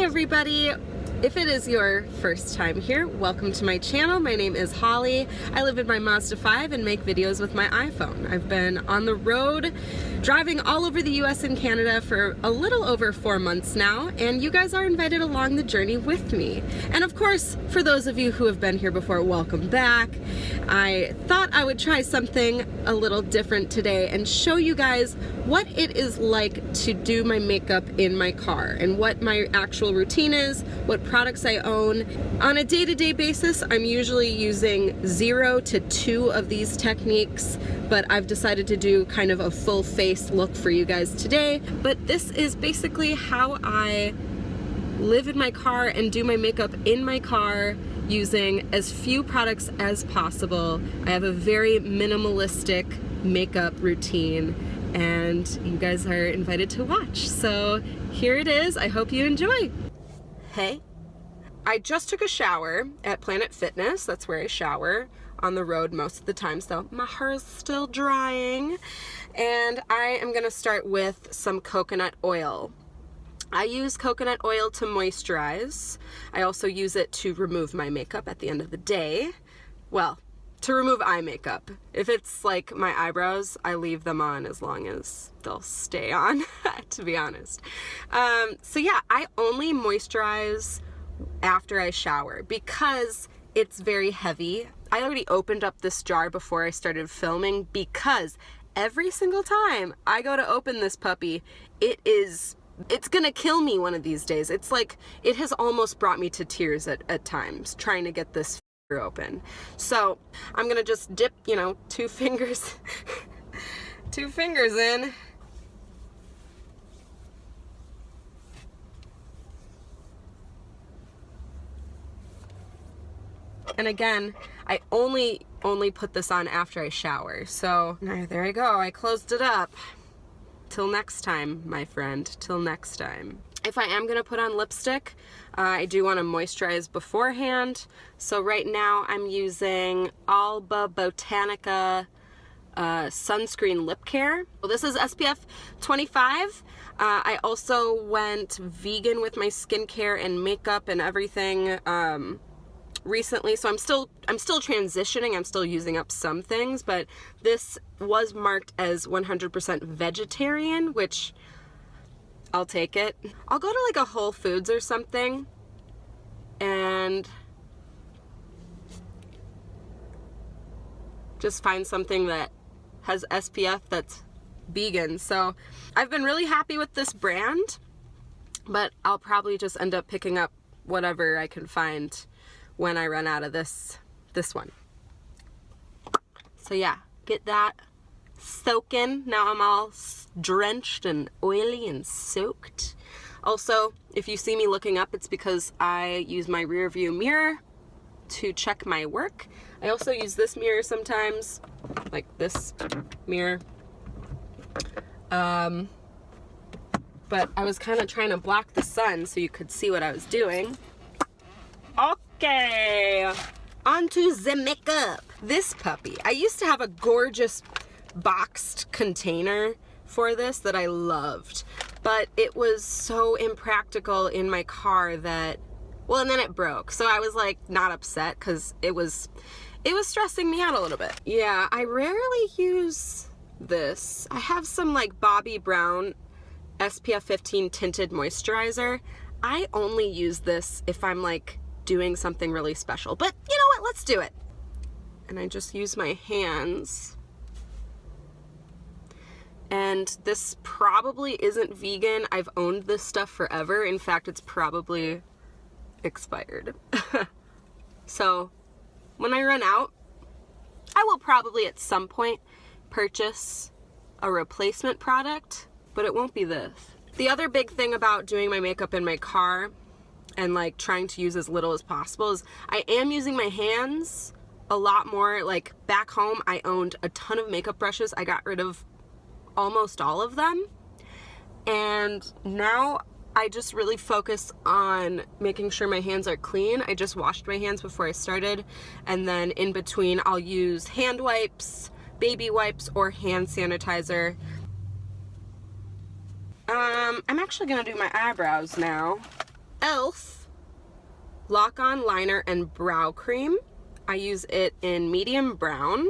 Hi everybody! If it is your first time here, welcome to my channel. My name is Holly. I live in my Mazda 5 and make videos with my iPhone. I've been on the road driving all over the US and Canada for a little over 4 months now, and you guys are invited along the journey with me. And of course, for those of you who have been here before, welcome back. I thought I would try something a little different today and show you guys what it is like to do my makeup in my car and what my actual routine is, what products I own. On a day-to-day basis, I'm usually using 0 to 2 of these techniques, but I've decided to do kind of a full face look for you guys today. But this is basically how I live in my car and do my makeup in my car using as few products as possible. I have a very minimalistic makeup routine and you guys are invited to watch. So here it is. I hope you enjoy. Hey. I just took a shower at Planet Fitness. That's where I shower on the road most of the time, so my hair is still drying. And I am gonna start with some coconut oil. I use coconut oil to moisturize. I also use it to remove my makeup at the end of the day. Well, to remove eye makeup. If it's like my eyebrows, I leave them on as long as they'll stay on, to be honest. So yeah, I only moisturize after I shower because it's very heavy. I already opened up this jar before I started filming because every single time I go to open this puppy, it's gonna kill me one of these days. It's like, it has almost brought me to tears at times trying to get this open. So I'm gonna just dip, you know, 2 fingers, 2 fingers in. And again, I only put this on after I shower. So there I go, I closed it up. Till next time, my friend, till next time. If I am gonna put on lipstick, I do wanna moisturize beforehand. So right now I'm using Alba Botanica Sunscreen Lip Care. Well, this is SPF 25. I also went vegan with my skincare and makeup and everything recently, so I'm still transitioning. I'm still using up some things, but this was marked as 100% vegetarian, which I'll take it. I'll go to like a Whole Foods or something and just find something that has SPF that's vegan. So I've been really happy with this brand, but I'll probably just end up picking up whatever I can find when I run out of this one. So yeah, get that soaking. Now I'm all drenched and oily and soaked. Also, if you see me looking up, it's because I use my rear view mirror to check my work. I also use this mirror sometimes, like this mirror. But I was kind of trying to block the sun so you could see what I was doing. Okay, on to the makeup. This puppy, I used to have a gorgeous boxed container for this that I loved, but it was so impractical in my car that, well, and then it broke. So I was like not upset because it was stressing me out a little bit. Yeah, I rarely use this. I have some like Bobbi Brown SPF 15 tinted moisturizer. I only use this if I'm like doing something really special, but you know what, let's do it. And I just use my hands. And this probably isn't vegan. I've owned this stuff forever. In fact, it's probably expired. So when I run out, I will probably at some point purchase a replacement product, but it won't be this. The other big thing about doing my makeup in my car and like trying to use as little as possible is I am using my hands a lot more. Like back home, I owned a ton of makeup brushes. I got rid of almost all of them. And now I just really focus on making sure my hands are clean. I just washed my hands before I started. And then in between, I'll use hand wipes, baby wipes, or hand sanitizer. I'm actually gonna do my eyebrows now. e.l.f. Lock-On Liner and Brow Cream. I use it in medium brown.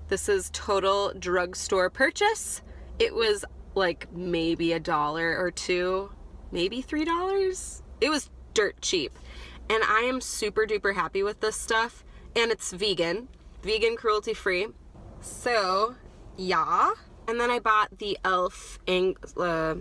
This is total drugstore purchase. It was like maybe $1 or $2, maybe $3. It was dirt cheap. And I am super duper happy with this stuff. And it's vegan, cruelty free. So, yeah. And then I bought the e.l.f.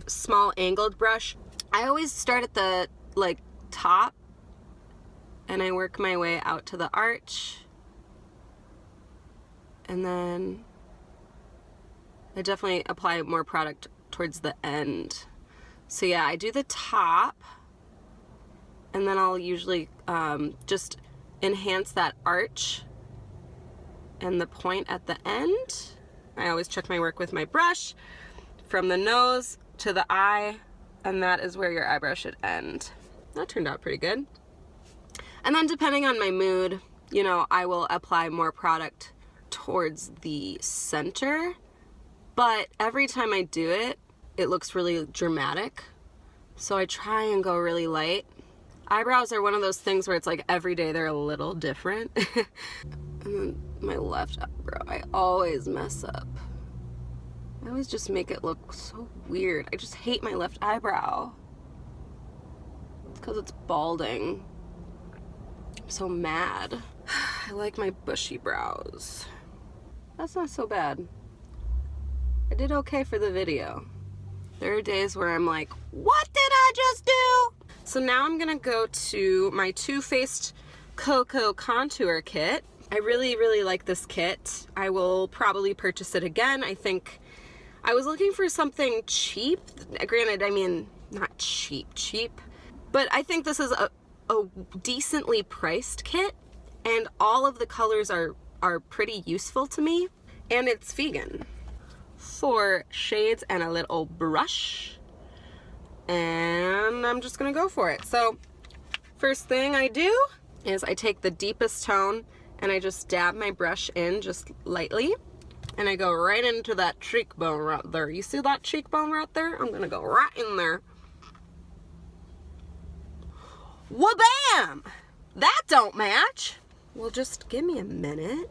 small angled brush. I always start at the like top and I work my way out to the arch. And then I definitely apply more product towards the end. So yeah, I do the top and then I'll usually just enhance that arch and the point at the end. I always check my work with my brush from the nose to the eye, and that is where your eyebrow should end. That turned out pretty good. And then depending on my mood, you know, I will apply more product towards the center, but every time I do it, it looks really dramatic. So I try and go really light. Eyebrows are one of those things where it's like every day they're a little different. And then my left eyebrow, I always mess up. I always just make it look so weird. I just hate my left eyebrow. It's because it's balding. I'm so mad. I like my bushy brows. That's not so bad. I did okay for the video. There are days where I'm like, what did I just do? So now I'm gonna go to my Too Faced Cocoa Contour Kit. I really, really like this kit. I will probably purchase it again. I think I was looking for something cheap. Granted, I mean, not cheap, but I think this is a decently priced kit, and all of the colors are pretty useful to me, and it's vegan. 4 shades and a little brush, and I'm just gonna go for it. So first thing I do is I take the deepest tone and I just dab my brush in just lightly, and I go right into that cheekbone right there. You see that cheekbone right there? I'm gonna go right in there. Wha-bam! That don't match. Well, just give me a minute.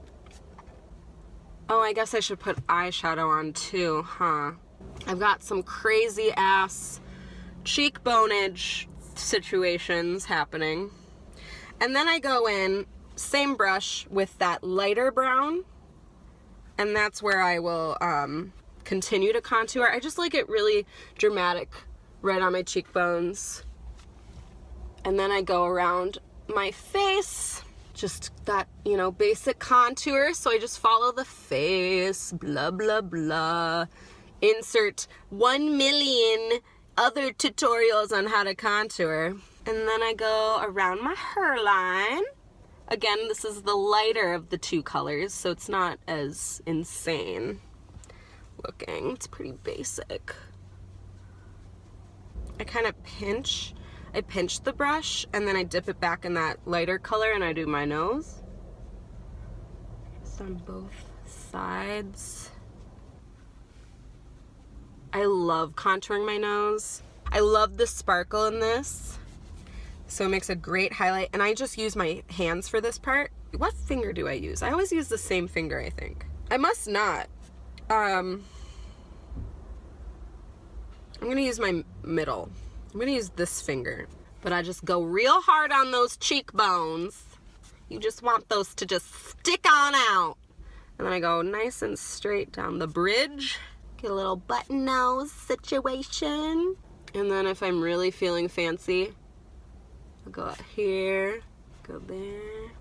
Oh, I guess I should put eyeshadow on too, huh? I've got some crazy ass cheekbonage situations happening. And then I go in, same brush with that lighter brown, and that's where I will continue to contour. I just like it really dramatic right on my cheekbones. And then I go around my face, just that, you know, basic contour. So I just follow the face, blah, blah, blah. Insert 1 million other tutorials on how to contour. And then I go around my hairline. Again, this is the lighter of the 2 colors, so it's not as insane looking. It's pretty basic. I kind of pinch. I pinch the brush and then I dip it back in that lighter color and I do my nose. Just on both sides. I love contouring my nose. I love the sparkle in this. So it makes a great highlight, and I just use my hands for this part. What finger do I use? I always use the same finger, I think. I must not. I'm gonna use my middle. I'm gonna use this finger, but I just go real hard on those cheekbones. You just want those to just stick on out. And then I go nice and straight down the bridge. Get a little button nose situation. And then if I'm really feeling fancy, I'll go out here, go there.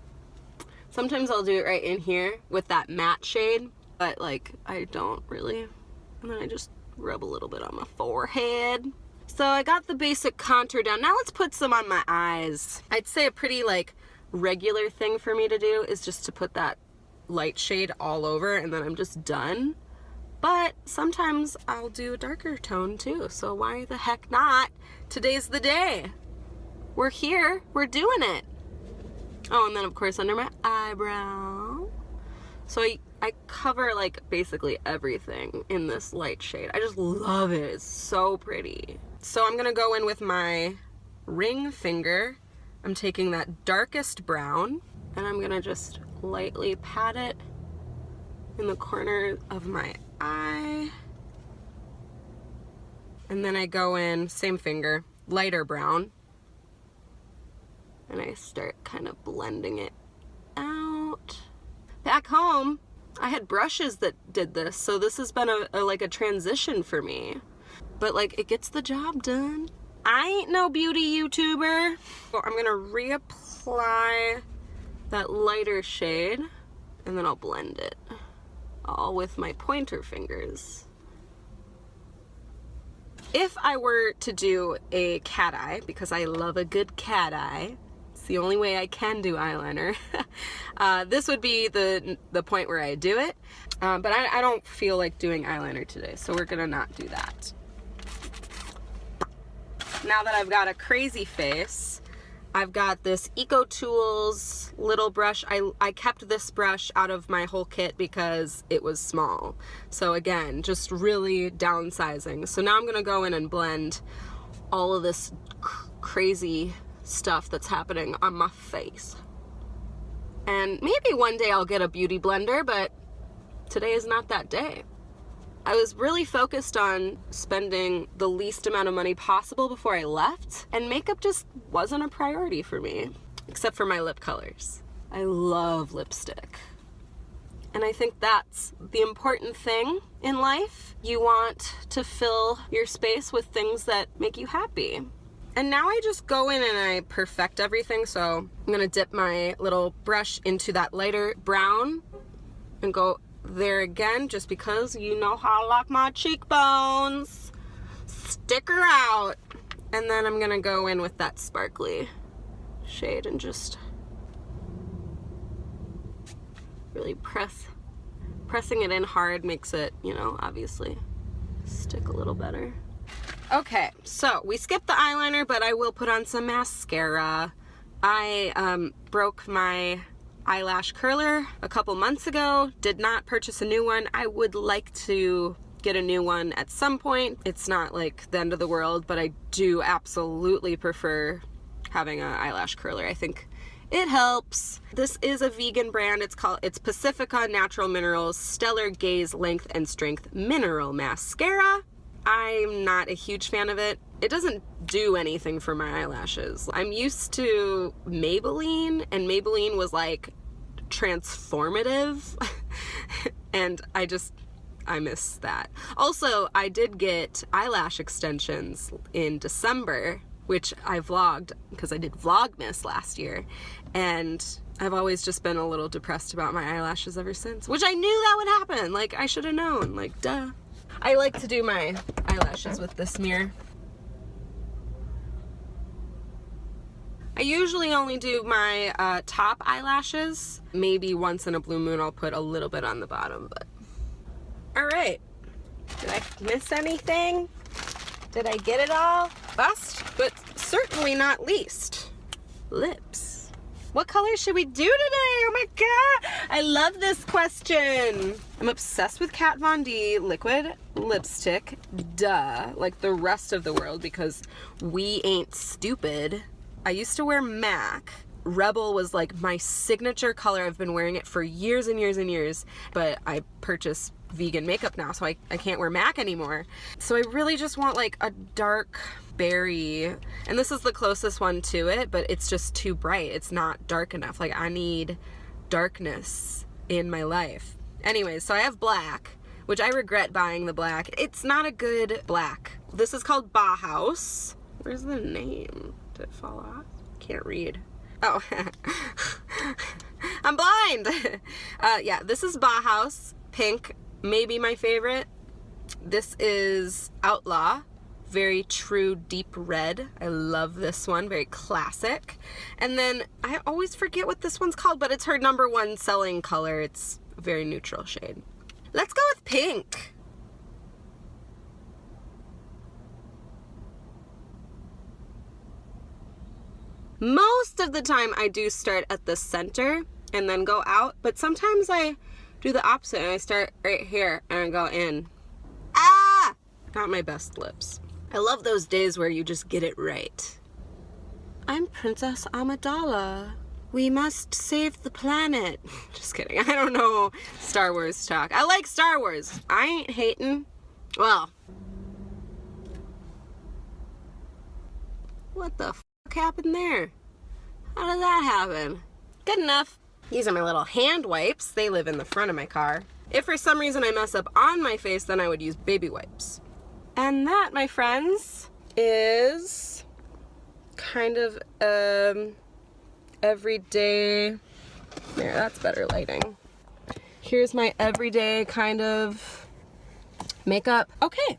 Sometimes I'll do it right in here with that matte shade, but like I don't really. And then I just rub a little bit on my forehead. So I got the basic contour down. Now let's put some on my eyes. I'd say a pretty like regular thing for me to do is just to put that light shade all over and then I'm just done. But sometimes I'll do a darker tone too, so why the heck not? Today's the day. We're here, we're doing it. Oh, and then of course under my eyebrow. So I cover like basically everything in this light shade. I just love it, it's so pretty. So I'm gonna go in with my ring finger, I'm taking that darkest brown and I'm gonna just lightly pat it in the corner of my eye. And then I go in, same finger, lighter brown, and I start kind of blending it out. Back home, I had brushes that did this, so this has been like a transition for me. But like, it gets the job done. I ain't no beauty YouTuber. So I'm gonna reapply that lighter shade, and then I'll blend it all with my pointer fingers. If I were to do a cat eye, because I love a good cat eye, it's the only way I can do eyeliner, this would be the point where I do it. But I don't feel like doing eyeliner today, so we're gonna not do that. Now that I've got a crazy face, I've got this Eco Tools little brush. I kept this brush out of my whole kit because it was small. So again, just really downsizing. So now I'm gonna go in and blend all of this crazy stuff that's happening on my face. And maybe one day I'll get a beauty blender, but today is not that day. I was really focused on spending the least amount of money possible before I left, and makeup just wasn't a priority for me, except for my lip colors. I love lipstick. And I think that's the important thing in life. You want to fill your space with things that make you happy. And now I just go in and I perfect everything. So I'm gonna dip my little brush into that lighter brown and go there again, just because you know how I like my cheekbones. Stick her out. And then I'm gonna go in with that sparkly shade and just really pressing it in hard makes it, you know, obviously stick a little better. Okay, so we skipped the eyeliner, but I will put on some mascara. I broke my eyelash curler a couple months ago, did not purchase a new one. I would like to get a new one at some point. It's not like the end of the world, but I do absolutely prefer having an eyelash curler. I think it helps. This is a vegan brand. It's Pacifica Natural Minerals Stellar Gaze Length and Strength Mineral Mascara. I'm not a huge fan of it. It doesn't do anything for my eyelashes. I'm used to Maybelline, and Maybelline was like transformative and I miss that. Also, I did get eyelash extensions in December, which I vlogged because I did Vlogmas last year, and I've always just been a little depressed about my eyelashes ever since, which I knew that would happen. Like, I should have known, like, duh. I like to do my eyelashes with this mirror. I usually only do my top eyelashes. Maybe once in a blue moon I'll put a little bit on the bottom, but. All right, did I miss anything? Did I get it all? Last, but certainly not least, lips. What color should we do today? Oh my God, I love this question. I'm obsessed with Kat Von D liquid lipstick, duh, like the rest of the world, because we ain't stupid. I used to wear MAC. Rebel was like my signature color. I've been wearing it for years and years and years, but I purchase vegan makeup now, so I can't wear MAC anymore. So I really just want like a dark berry, and this is the closest one to it, but it's just too bright. It's not dark enough. Like, I need darkness in my life. Anyways, so I have black, which I regret buying the black. It's not a good black. This is called Bauhaus. Where's the name? Did it fall off? Can't read. Oh, I'm blind. Yeah, this is Bauhaus pink, maybe my favorite. This is Outlaw, very true deep red. I love this one, very classic. And then I always forget what this one's called, but it's her #1 selling color. It's a very neutral shade. Let's go with pink. Most of the time I do start at the center and then go out, but sometimes I do the opposite and I start right here and I go in. Ah! Not my best lips. I love those days where you just get it right. I'm Princess Amidala. We must save the planet. Just kidding. I don't know Star Wars talk. I like Star Wars. I ain't hating. Well, what the fuck happened there? How did that happen? Good enough. These are my little hand wipes. They live in the front of my car. If for some reason I mess up on my face, then I would use baby wipes. And that, my friends, is kind of everyday. There, that's better lighting. Here's my everyday kind of makeup. Okay.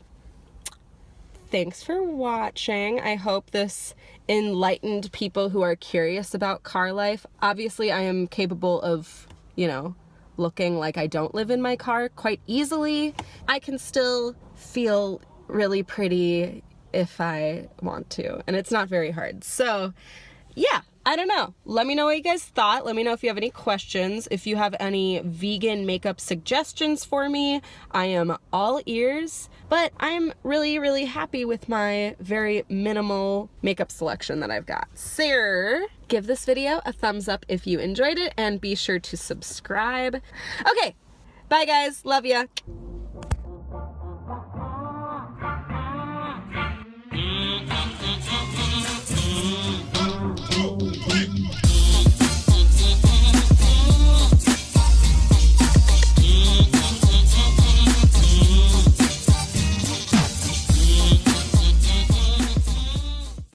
Thanks for watching. I hope this enlightened people who are curious about car life. Obviously, I am capable of, you know, looking like I don't live in my car quite easily. I can still feel really pretty if I want to, and it's not very hard. So yeah, I don't know. Let me know what you guys thought. Let me know if you have any questions. If you have any vegan makeup suggestions for me, I am all ears. But I'm really, really happy with my very minimal makeup selection that I've got. So give this video a thumbs up if you enjoyed it, and be sure to subscribe. Okay, bye guys. Love ya.